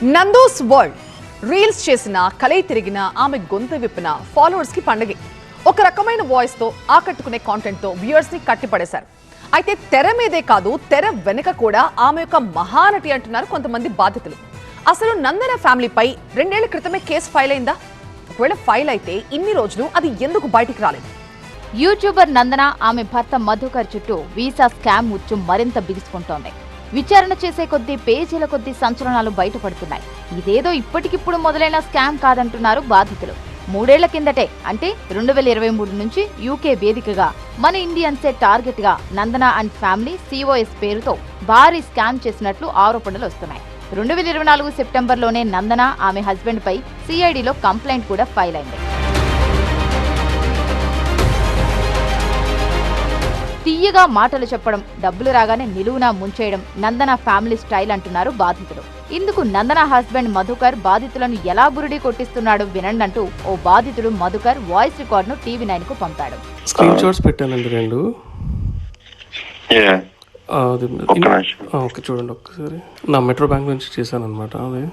Nandu's world reels చేసిన కలయి తిరిగిన ఆమె గొంతు విప్పిన ఫాలోవర్స్ కి పండగే. ఒక రకమైన వాయిస్ తో ఆకట్టుకునే కాంటెంట్ తో వ్యూయర్స్ ని కట్టిపడేశారు. అయితే తెర మీదే కాదు తెర వెనుక కూడా ఆమె యొక్క మహానటి అంటున్నారు కొంతమంది బాధితులు. అసలు నందన ఫ్యామిలీపై 2 ఏళ్ల క్రితమే కేసు ఫైల్ అయిందా? ఒకవేళ ఫైల్ అయితే ఇన్ని రోజులు అది ఎందుకు బయటికి రాలేదు? యూట్యూబర్ నందన ఆమె భర్త మధుకర్ చుట్టూ వీసా స్కామ్ ముచ్చు మరింత బిగుసుకుంటోంది. విచారణ చేసే కొద్దీ పేజీల కొద్దీ సంచలనాలు బయటపడుతున్నాయి. ఇదేదో ఇప్పటికిప్పుడు మొదలైన స్కామ్ కాదంటున్నారు బాధితులు. 3 ఏళ్ల కిందటే అంటే 2023 నుంచి యూకే వేదికగా మన ఇండియన్సే టార్గెట్ గా నందన అండ్ ఫ్యామిలీ COS పేరుతో భారీ స్కామ్ చేసినట్లు ఆరోపణలు వస్తున్నాయి. 2024 సెప్టెంబర్లోనే నందన ఆమె హస్బెండ్ పై CIDలో కంప్లైంట్ కూడా ఫైల్ అయింది. తీయగా మాటలు చెప్పడం, డబ్బులు రాగానే నిలువునా ముంచేయడం నందన ఫ్యామిలీ స్టైల్ అంటున్నారు బాధితులు. ఇందుకు నందన హస్బెండ్ మధుకర్ బాధితులను ఎలా బురిడి కొట్టిస్తున్నాడు వినండంటూ ఓ బాధితుడు మధుకర్ వాయిస్ రికార్డ్ ను TV9 కు పంపాడు. స్క్రీన్ షాట్స్ పెట్టానండి 2. ఓకే చూడండి ఒక్కసారి. నా మెట్రో బ్యాంక్ నుంచి చేశాను అనమాట. అది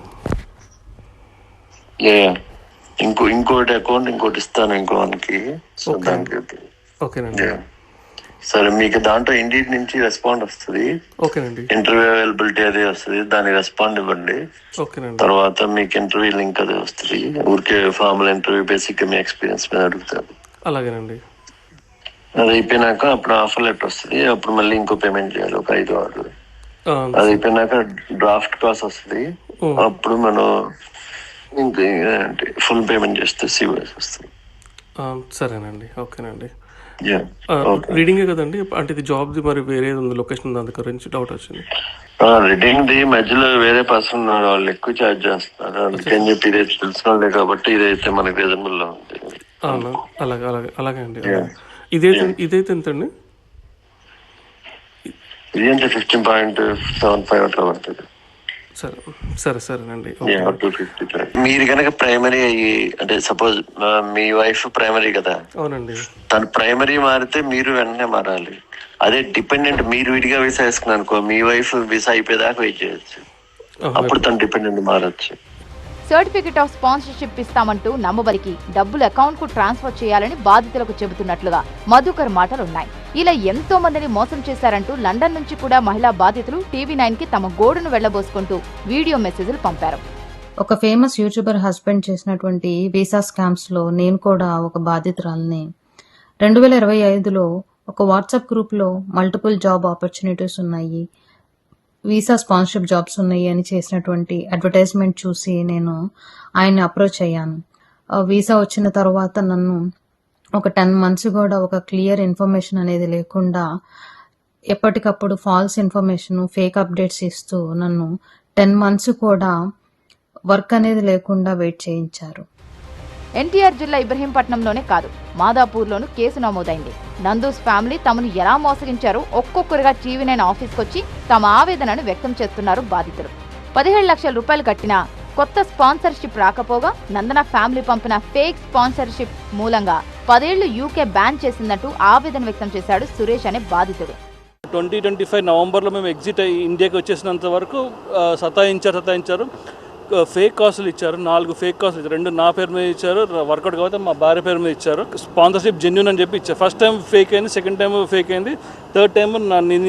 ఇంకోటి అకౌంట్ ఇంకోటి ఇస్తాను ఇంకోనికి. ఓకేనండి. సరే, మీకు దాంట్లో ఇండియన్ నుంచి రెస్పాండ్ వస్తుంది. ఓకేనండి. ఇంటర్వ్యూ అవైలబిలిటీ అదే వస్తుంది, దానికి రెస్పాండ్ ఇవ్వండి. ఓకేనండి. తర్వాత మీకు ఇంటర్వ్యూ లింక్ అదే వస్తుంది. ఊరికే ఫార్మల్ ఇంటర్వ్యూ బేసిక్ గా మీ ఎక్స్పీరియన్స్ మీద అడుగుతారు. అలాగేనండి. అది అయిపోయినాక అప్పుడు ఆఫర్ లెటర్ వస్తుంది. అప్పుడు మళ్ళీ ఇంకో పేమెంట్ చేయాలి, ఒక 5-6. అది అయిపోయినాక డ్రాఫ్ట్ కాస్ట్ వస్తుంది. అప్పుడు మనం ఇంకా ఫుల్ పేమెంట్ చేస్తే COS వస్తుంది. సరేనండి. ఓకేనండి. రీడింగే కదండి, అంటే ఇది జాబ్ది మరి వేరే ఉంది లొకేషన్, దాని గురించి డౌట్ వచ్చింది. రీడింగ్ ది మధ్యలో వేరే పర్సన్ ఉన్నారు, వాళ్ళు ఎక్కువ ఛార్జ్ చేస్తున్నారు. అందుకని చెప్పి ఇదైతే తెలిసిన వాళ్ళే కాబట్టి ఇదైతే మనకి రీజనబుల్ లో ఉంటుంది. అలాగే అలాగే అలాగే అండి. ఇదైతే ఎంత అండి? ఇది అంటే 15.75 అట్లా పడుతుంది. సరేనండి. మీరు కనుక ప్రైమరీ అయ్యి, అంటే సపోజ్ మీ వైఫ్ ప్రైమరీ కదా. అవునండి. తను ప్రైమరీ మారితే మీరు వెంటనే మారాలి. అదే డిపెండెంట్ మీరు విడిగా వీసా వేసుకున్నారు అనుకో, మీ వైఫ్ వీసా అయిపోయేదాకా వెయిట్ చేయొచ్చు. అప్పుడు తను డిపెండెంట్ మారచ్చు. సర్టిఫికెట్ ఆఫ్ స్పాన్సర్షిప్ ఇస్తామంటూ నమ్మబలికి డబ్బులు అకౌంట్ కు ట్రాన్స్ఫర్ చేయాలని బాధితులకు చెబుతున్నట్లుగా మధుకర్ మాటలున్నాయి. ఇలా ఎంతో మందిని మోసం చేశారంటూ లండన్ నుంచి కూడా మహిళా బాధితులు TV9 కి తమ గోడును వెళ్లబోసుకుంటూ వీడియో మెసేజ్లు పంపారు. ఒక ఫేమస్ యూట్యూబర్ హస్బెండ్ చేసినటువంటి వీసా స్కామ్స్ లో నేను కూడా ఒక బాధితురాలని. 2025లో ఒక వాట్సాప్ గ్రూప్ లో మల్టిపుల్ జాబ్ ఆపర్చునిటీస్ ఉన్నాయి, వీసా స్పాన్సర్షిప్ జాబ్స్ ఉన్నాయి అని చేసినటువంటి అడ్వర్టైజ్మెంట్ చూసి నేను ఆయన్ని అప్రోచ్ అయ్యాను. వీసా వచ్చిన తర్వాత నన్ను ఒక 10 months కూడా ఒక క్లియర్ ఇన్ఫర్మేషన్ అనేది లేకుండా ఎప్పటికప్పుడు ఫాల్స్ ఇన్ఫర్మేషన్, ఫేక్ అప్డేట్స్ ఇస్తూ నన్ను 10 months కూడా వర్క్ అనేది లేకుండా వెయిట్ చేయించారు. ఎన్టీఆర్ జిల్లా ఇబ్రహీంపట్నంలోనే కాదు, మాదాపూర్లోనూ కేసు నమోదైంది. నందూస్ ఫ్యామిలీ తమను ఎలా మోసగించారో ఒక్కొక్కరుగా TV9 ఆఫీస్కి వచ్చి తమ ఆవేదనను వ్యక్తం చేస్తున్నారు బాధితులు. 17 లక్షల రూపాయలు కట్టినా కొత్త స్పాన్సర్షిప్ రాకపోగా నందన ఫ్యామిలీ పంపిన ఫేక్ స్పాన్సర్షిప్ మూలంగా 10 ఏళ్లు యూకే బ్యాన్ చేసిందంటూ ఆవేదన వ్యక్తం చేశాడు సురేష్ అనే బాధితుడు. 2025 నవంబర్లో మేము ఎగ్జిట్ అయ్యి ఇండియాకి వచ్చేసినంత వరకు సతాయించారు. ఫేక్ కాసులు ఇచ్చారు, 4 ఫేక్ కాసులు ఇచ్చారు. 2 నా పేరు మీద ఇచ్చారు, వర్కౌట్ కాబట్టి మా భార్య పేరు మీద ఇచ్చారు. స్పాన్సర్షిప్ జెన్యూన్ అని చెప్పి ఇచ్చారు. ఫస్ట్ టైం ఫేక్ అయింది, సెకండ్ టైం ఫేక్ అయింది, థర్డ్ టైం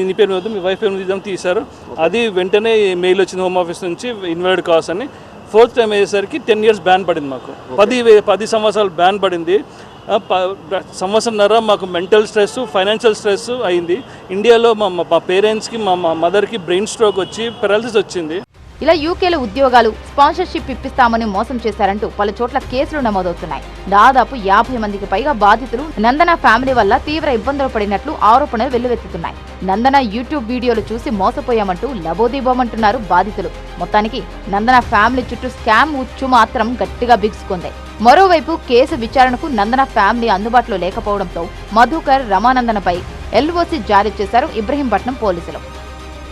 నీ పేరు మీద మీ వైఫ్ పేరు మీద ఇద్దాం తీశారు. అది వెంటనే మెయిల్ వచ్చింది హోమ్ ఆఫీస్ నుంచి, ఇన్వాలిడ్ కాస్ అని. ఫోర్త్ టైం అయ్యేసరికి 10 years బ్యాన్ పడింది మాకు. 10 సంవత్సరాలు బ్యాన్ పడింది. సంవత్సరంన్నర మాకు మెంటల్ స్ట్రెస్, ఫైనాన్షియల్ స్ట్రెస్ అయింది. ఇండియాలో మా పేరెంట్స్కి, మా మదర్కి బ్రెయిన్ స్ట్రోక్ వచ్చి పెరాలసిస్ వచ్చింది. ఇలా యూకేలో ఉద్యోగాలు, స్పాన్సర్షిప్ ఇప్పిస్తామని మోసం చేశారంటూ పలు చోట్ల కేసులు నమోదవుతున్నాయి. దాదాపు 50 మందికి పైగా బాధితులు నందన ఫ్యామిలీ వల్ల తీవ్ర ఇబ్బందులు పడినట్లు ఆరోపణలు వెల్లువెత్తుతున్నాయి. నందన యూట్యూబ్ వీడియోలు చూసి మోసపోయామంటూ లబోదీబోమంటున్నారు బాధితులు. మొత్తానికి నందన ఫ్యామిలీ చుట్టూ స్కామ్ ఉచ్చు మాత్రం గట్టిగా బిగుసుకుంది. మరోవైపు కేసు విచారణకు నందన ఫ్యామిలీ అందుబాటులో లేకపోవడంతో మధుకర్, రమానందనపై LOC జారీ చేశారు ఇబ్రహీంపట్నం పోలీసులు.